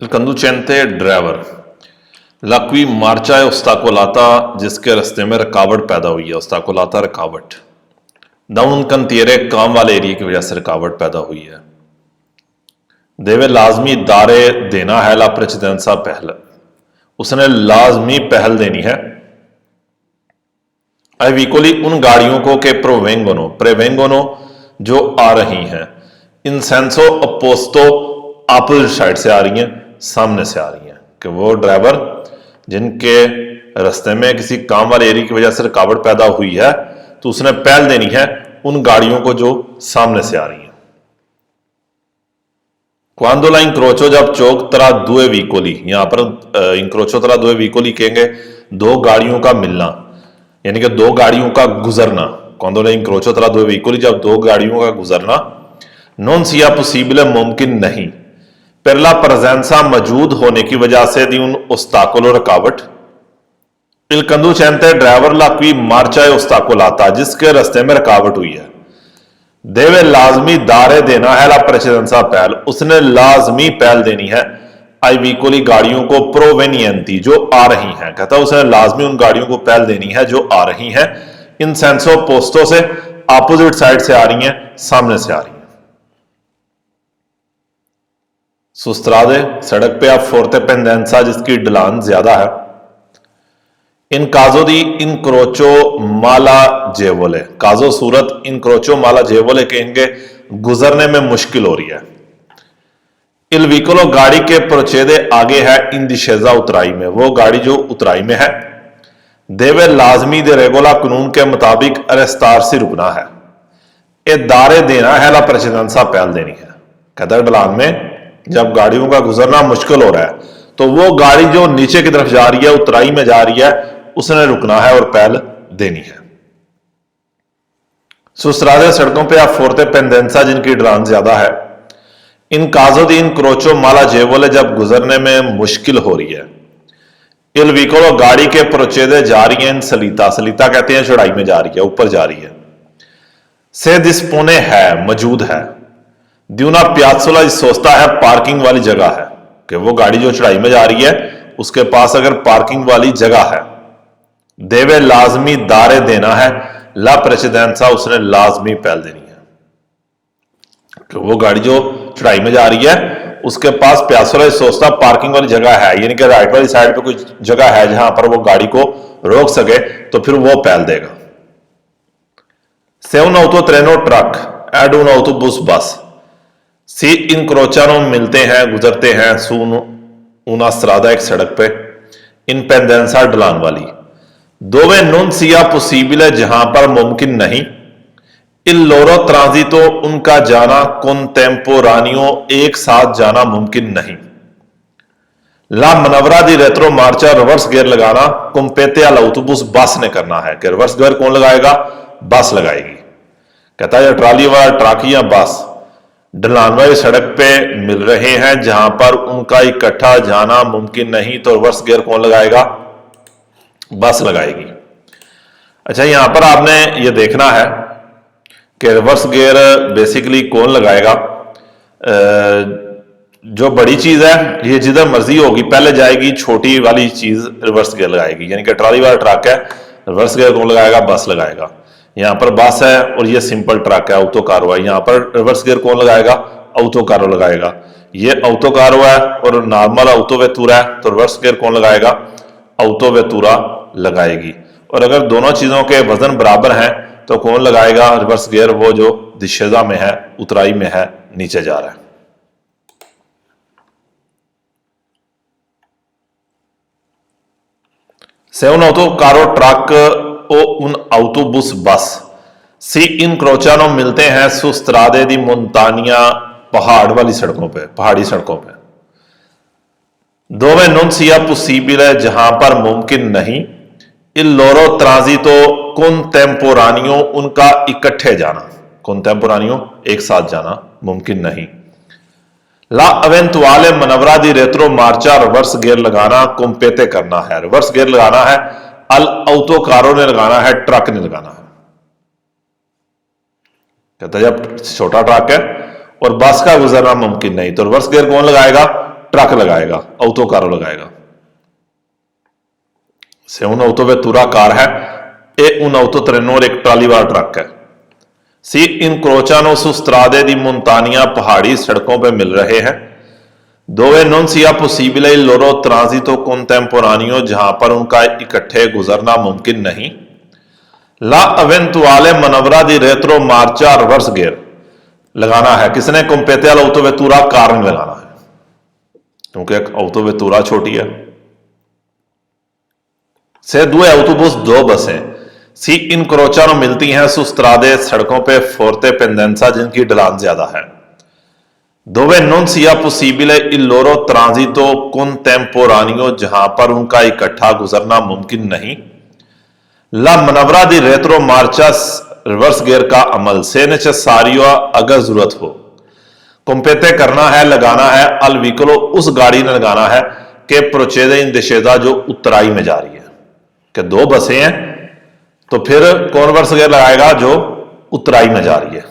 conducente driver la cui marcia è ostacolata जिसके रास्ते में रुकावट पैदा हुई है। ओस्ताकोलाता रुकावट, दाउन un cantiere काम वाले एरिया की वजह से रुकावट पैदा हुई है। देवे लाजमी दारे देना है ला प्रेसिडेंसा पहल, उसने लाजमी पहल देनी है आई वीकोली उन गाड़ियों को के प्रेवेंगोनो जो आ रही हैं, इन सेंसो अपोस्तो अपोजिट साइड से आ रही हैं, सामने से आ रही हैं। कि वो ड्राइवर जिनके रास्ते में किसी काम वाले एरिया की वजह से रुकावट पैदा हुई है तो उसने पहल देनी है उन गाड़ियों को जो सामने से आ रही हैं। क्वांदो ला इंक्रोचो, जब चौक तरा दुए वीकोली, यहां पर इंक्रोचो तरा दुए वीकोली कहेंगे दो गाड़ियों का मिलना, यानी कि दो गाड़ियों का गुजरना। क्वांदो ला इंक्रोचो तरा दुए वीकोली, जब दो गाड़ियों का गुजरना। नॉन सिया पॉसिबल, मुमकिन नहीं। पहला प्रेजेंसा मौजूद होने की वजह से दी उन ओस्ताकोलो रुकावट। इल कंडुचेंते ड्राइवर ला की मार्चा ओस्ताकोलाता, जिसके रास्ते में रुकावट हुई है। देवे लाजमी दारे देना है ला प्रेसिडेंसा पहल, उसने लाजमी पहल देनी है आई वीकोली गाड़ियों को प्रोवेनियंती जो आ रही हैं। कहता है उसने लाजमी उन गाड़ियों को पहल देनी है जो आ रही हैं, इन सेंसो पोस्टों से अपोजिट साइड से आ रही हैं, सामने से आ रही हैं। सुस्त्रादे, सड़क पे आप फोर्ते पेंडेंसा जिसकी ढलान ज्यादा है। इन काजो दी इन क्रोचो माला जेवोले, काजो सूरत इन क्रोचो माला जेवोले कहेंगे गुजरने में मुश्किल हो रही है। इल व्हीकलो, गाड़ी के प्रोचेदे आगे है इन दिशेजा उतराई में, वो गाड़ी जो उतराई में है। देवे लाजमी दे रेगोला, कानून के मुताबिक अरेस्तार से रुकना है। ये दारे देना है ला प्रेसिडेंसा पहल देनी है। कहता है ढलान में जब गाड़ियों का गुजरना मुश्किल हो रहा है तो वो गाड़ी जो नीचे की तरफ जा रही है, उतराई में जा रही है, उसने रुकना है और पहल देनी है। सुस्त्रादे, सड़कों पे आप फोर्ते पेंडेंसा जिनकी ढलान ज्यादा है। इन काजोदीन क्रोचो माला जेवोले, जब गुजरने में मुश्किल हो रही है। इल व्हीकलो, गाड़ी के प्रोचेदे जा रही है इन सलीता, सलीता कहते हैं चढ़ाई में जा रही है, ऊपर जा रही है। से दिस्पोने है, मौजूद है। द्यूना प्यासोला, सोचता है पार्किंग वाली जगह है, कि वो गाड़ी जो चढ़ाई में जा रही है उसके पास अगर पार्किंग वाली जगह है। देवे लाजमी दारे देना है ला प्रेसिडेंसा, उसने लाजमी पहल देनी है कि वो गाड़ी जो चढ़ाई में जा रही है उसके पास प्यासोला सोचता पार्किंग वाली जगह है, यानी कि राइट वाली साइड पे कोई जगह है जहां पर वो गाड़ी को रोक सके, तो फिर वो पहल देगा। से un auto treno ट्रक एड un autobus बस, सी इन क्रोचानो मिलते हैं, गुजरते हैं, सून उना स्त्रादा एक सड़क पे, इन पेंडेंसा ढलान वाली। दोवे नोन सिया पॉसिबल है, जहां पर मुमकिन नहीं। इन लोरो ट्रांजितो, उनका जाना कॉन्टेम्पोरानियो, एक साथ जाना मुमकिन नहीं। ला मनवरा दी रेत्रो मार्चा, रिवर्स गियर लगाना कुंपेते अल ऑटोबुस, बस ने करना है। कि रिवर्स गियर कौन लगाएगा? बस लगाएगी। कहता है ट्राली वाला ट्रक या बस ढलान वाली सड़क पे मिल रहे हैं जहां पर उनका इकट्ठा जाना मुमकिन नहीं, तो रिवर्स गियर कौन लगाएगा? बस लगाएगी। अच्छा, यहां पर आपने ये देखना है कि रिवर्स गियर बेसिकली कौन लगाएगा। जो बड़ी चीज है ये जिधर मर्जी होगी पहले जाएगी, छोटी वाली चीज रिवर्स गियर लगाएगी। यानी कि ट्राली वाला ट्रक है, रिवर्स गियर कौन लगाएगा? बस लगाएगा। यहां पर बस है और ये सिंपल ट्रक है, ऑटो कारो है, यहां पर रिवर्स गियर कौन लगाएगा? ऑटो कारो लगाएगा। ये ऑटो कारो है और नॉर्मल ऑटो वेतुरा है, तो रिवर्स गियर कौन लगाएगा? ऑटो वेतुरा लगाएगी। और अगर दोनों चीजों के वजन बराबर हैं तो कौन लगाएगा रिवर्स गियर? वो जो दिशेजा में है, उतराई में है, नीचे जा रहा है। से un auto कारो ट्रक ओ उन autobus बस, सी इन क्रोचानो मिलते हैं सुस्त्रादे दी मोन्तानिया, पहाड़ वाली सड़कों पे, पहाड़ी सड़कों पे। दोवे नॉन सिया पॉसिबल है, जहां पर मुमकिन नहीं। इल लोरो ट्रांजितो कॉन्टेम्पोरानियो, उनका इकट्ठे जाना, कॉन्टेम्पोरानियो एक साथ जाना मुमकिन नहीं। ला अवेंतुआले मनवरा दी रेत्रो मार्चा, रिवर्स गियर लगाना कुंपेते करना है। रिवर्स गियर लगाना है अल ऑटो कारो ने लगाना है, ट्रक ने लगाना है। कहता है जब छोटा ट्रक है और बस का गुजरना मुमकिन नहीं तो रिवर्स गियर कौन लगाएगा? ट्रक लगाएगा, autocarro लगाएगा. Se un autovettura car è e un autotreno और एक ट्राली वाला ट्रक है. Si incrociano su strade di montagna, पहाड़ी सड़कों पे मिल रहे हैं. Dove non sia possibile il loro transito contemporaneo, जहां पर उनका इकट्ठे गुजरना मुमकिन नहीं. La eventuale manovra di retro marcia reverse gear लगाना है. किसने? compete all'autovettura कार में लगाना है, क्योंकि एक autovettura छोटी है. से due autobus, दो बसें. सी incrociano मिलती हैं su strade सड़कों पे forte pendenza, जिनकी ढलान ज्यादा है. Dove non sia possibile il loro transito contemporaneo, जहां पर उनका इकट्ठा गुजरना मुमकिन नहीं. La manovra di retro marcia reverse gear का अमल से नेसेसारियो, अगर जरूरत हो. compete करना है, लगाना है. al vicolo, उस गाड़ी ने लगाना है कि procede in discesa, जो उतराई में जा रही है. कि दो बसें हैं तो फिर कौन रिवर्स गियर लगाएगा? जो उतराई में जा रही है.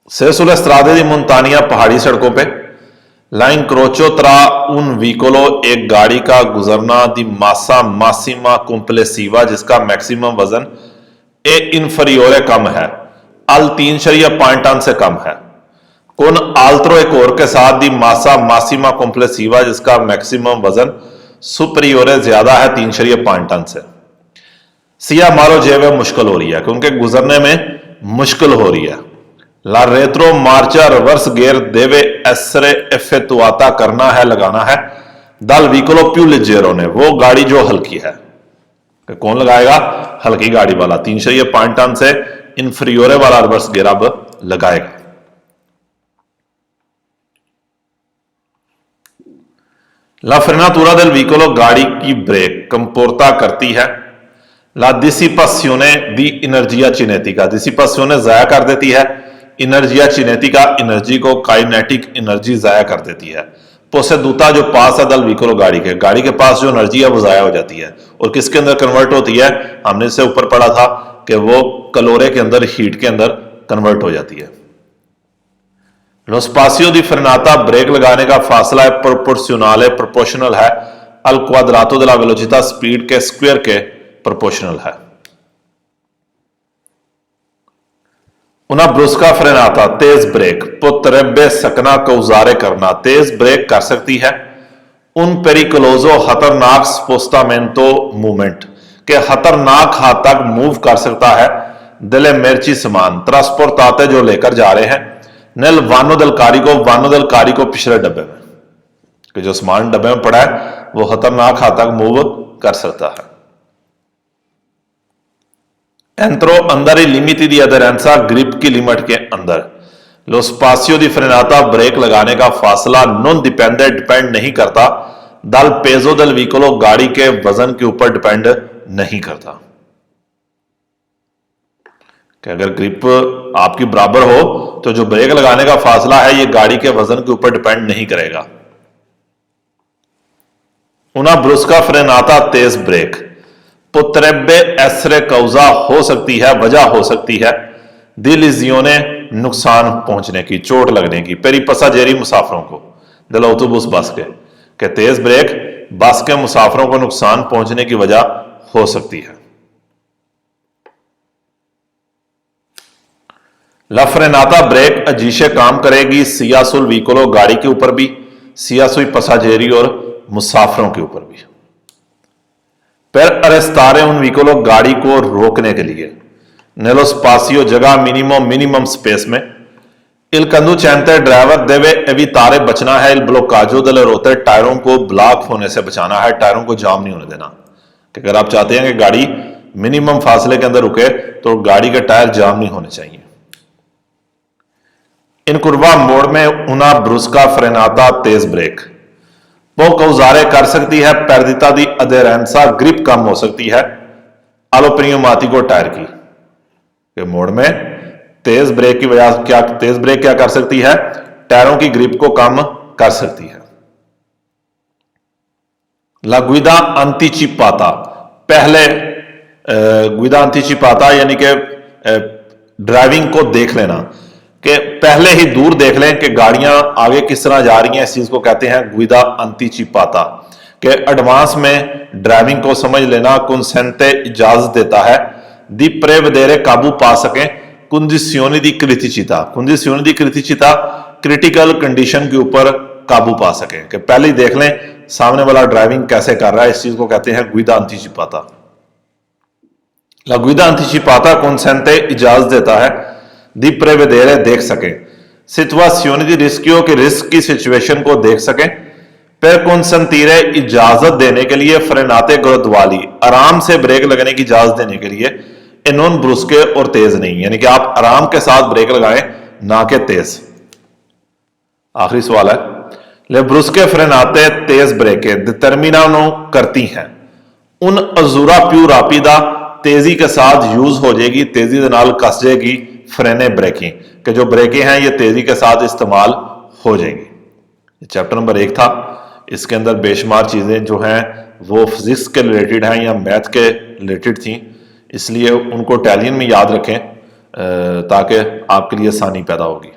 से sulle strade di montagna, पहाड़ी सड़कों पे. La incrocio tra un vicolo, एक गाड़ी का गुजरना. दी massa massima complessiva, जिसका मैक्सिमम वजन ए इन्फरियोरे कम है. al 3.5 टन से कम है. कौन? altro एक और के साथ. दी massa massima complessiva, जिसका मैक्सिमम वजन सुपरियोरे ज्यादा है 3.5 टन से. सिया मारो जेवे, मुश्किल हो रही है, क्योंकि गुजरने में मुश्किल हो रही है. ला रेत्रो मार्चा रिवर्स गियर देवे एसरे एफेतुआता, करना है, लगाना है. दल विकोलो प्यू लिजेरो ने, वो गाड़ी जो हल्की है. कौन लगाएगा? हल्की गाड़ी वाला. 3.5 टन से इन्फीरियोरे वाला रिवर्स गियर अब लगाएगा. ला फ्रेनातुरा del vicolo, गाड़ी की ब्रेक कंपोर्ता करती है. ला dissipazione di energia cinetica, dissipazione जाया कर देती है. इनर्जिया चिनेटिका, एनर्जी को. काइनेटिक, एनर्जी जाया कर देती है. पोसेदूता, जो पास है दल व्हीकल, गाड़ी के पास जो एनर्जी है वो जाया हो जाती है. और किसके अंदर कन्वर्ट होती है? हमने इससे ऊपर पढ़ा था कि वो कलोरे के अंदर, हीट के अंदर कन्वर्ट हो जाती है. लो स्पासियो दी फ्रेनाता, ब्रेक लगाने का फासला है प्रोपोर्शनल है, प्रोपोर्शनल है. अल क्वाड्रातो दे ला वेलोसिटा, स्पीड के स्क्वायर के प्रोपोर्शनल है. उना ब्रुस्का फ्रेनाता, तेज ब्रेक. पोतरेबे सकना, कौजारे करना, तेज ब्रेक कर सकती है. उन पेरिकुलोजो, खतरनाक. स्पोस्टामेंटो, मूवमेंट के खतरनाक हाथ तक मूव कर सकता है. दिले मिर्ची सामान. ट्रांसपोर्टाते, जो लेकर जा रहे हैं. नेल वानो दल कारिको, वानो दल कारिको पिछले डब्बे में, कि जो सामान डब्बे में पड़ा है वो खतरनाक हाथ तक मूव कर सकता है. एंट्रो, अंदर ही लिमिट दी अदरेंसा, ग्रिप की लिमिट के अंदर. लो स्पासियो दी फ्रेनाता, ब्रेक लगाने का फासला. नॉन डिपेंडेंट, डिपेंड नहीं करता. दल पेजो दल व्हीकलो, गाड़ी के वजन के ऊपर डिपेंड नहीं करता. कि अगर ग्रिप आपकी बराबर हो तो जो ब्रेक लगाने का फासला है ये गाड़ी के वजन के ऊपर डिपेंड नहीं करेगा. उना ब्रुस्का फ्रेनाता, तेज ब्रेक. पोत्रेबे एसरे कौजा, हो सकती है, वजह हो सकती है. दिलिजियोने, नुकसान पहुंचने की, चोट लगने की. पेरी पसाजेरी, मुसाफरों को. दिल ऑटोबस, बस के तेज ब्रेक बस के मुसाफरों को नुकसान पहुंचने की वजह हो सकती है. ला फ्रेनाता, ब्रेक अजीशे काम करेगी. सियासुल व्हीकलो, गाड़ी के ऊपर भी. सियासुई पसाजेरी, और मुसाफरों के ऊपर भी. पर अरेस्तारे उन व्हीकलो, गाड़ी को रोकने के लिए. नेलो स्पासियो, जगह. मिनिमम स्पेस में. इल कंदू चैनते, ड्राइवर देवे एवितारे, बचना है. इल ब्लोकाजो दले रोते, टायरों को ब्लॉक होने से बचाना है, टायरों को जाम नहीं होने देना. कि अगर आप चाहते हैं कि गाड़ी मिनिमम फासले के अंदर रुके तो गाड़ी के टायर जाम नहीं होने चाहिए. इन कुर्बा मोड़ में उना ब्रुस्का फ्रेनाता, तेज ब्रेक. वो कौजारे कर सकती है. पैरदिता दी अदेरेंसा, ग्रिप कम हो सकती है. आलोप्नियोमातिको, टायर की. के मोड़ में तेज ब्रेक की वजह क्या, तेज ब्रेक क्या कर सकती है? टायरों की ग्रिप को कम कर सकती है. ला गुइदा अंतिचिपाता, पहले गुइदा अंतिचिपाता यानी कि ड्राइविंग को देख लेना. कि पहले ही दूर देख लें कि गाड़ियां आगे किस तरह जा रही हैं। इस चीज को कहते हैं गुइदा अंतिचिपाता, कि एडवांस में ड्राइविंग को समझ लेना consente इजाजत देता है दी prevedere काबू पा सकें condizioni di criticità। condizioni di criticità critical condition के ऊपर काबू पा सकें, कि पहले ही देख लें सामने वाला ड्राइविंग कैसे कर रहा है। इस चीज को कहते हैं गुइदा अंतिचिपाता। La guida anticipata consente इजाजत देता है दी prevedere देख सकें situazioni di rischio के रिस्क की सिचुएशन को देख सकें। per consentire इजाजत देने के लिए frenate graduali आराम से ब्रेक लगने की इजाजत देने के लिए e non brusche और तेज नहीं, यानी कि आप आराम के साथ ब्रेक लगाएं ना कि तेज। आखिरी सवाल है ले ब्रुस्के फ्रेनाते तेज ब्रेके डिटर्मिनानो करती हैं उन अजूरा प्यू रापिदा तेजी के साथ यूज हो जाएगी, तेजी के नाल कस जाएगी फ्रेने ब्रेकिंग, कि जो ब्रेकें हैं ये तेजी के साथ इस्तेमाल हो जाएंगी। चैप्टर नंबर 1 था, इसके अंदर बेशुमार चीजें जो हैं वो फिजिक्स के रिलेटेड हैं या मैथ के रिलेटेड थी, इसलिए उनको इटालियन में याद रखें ताकि आपके लिए आसानी पैदा होगी।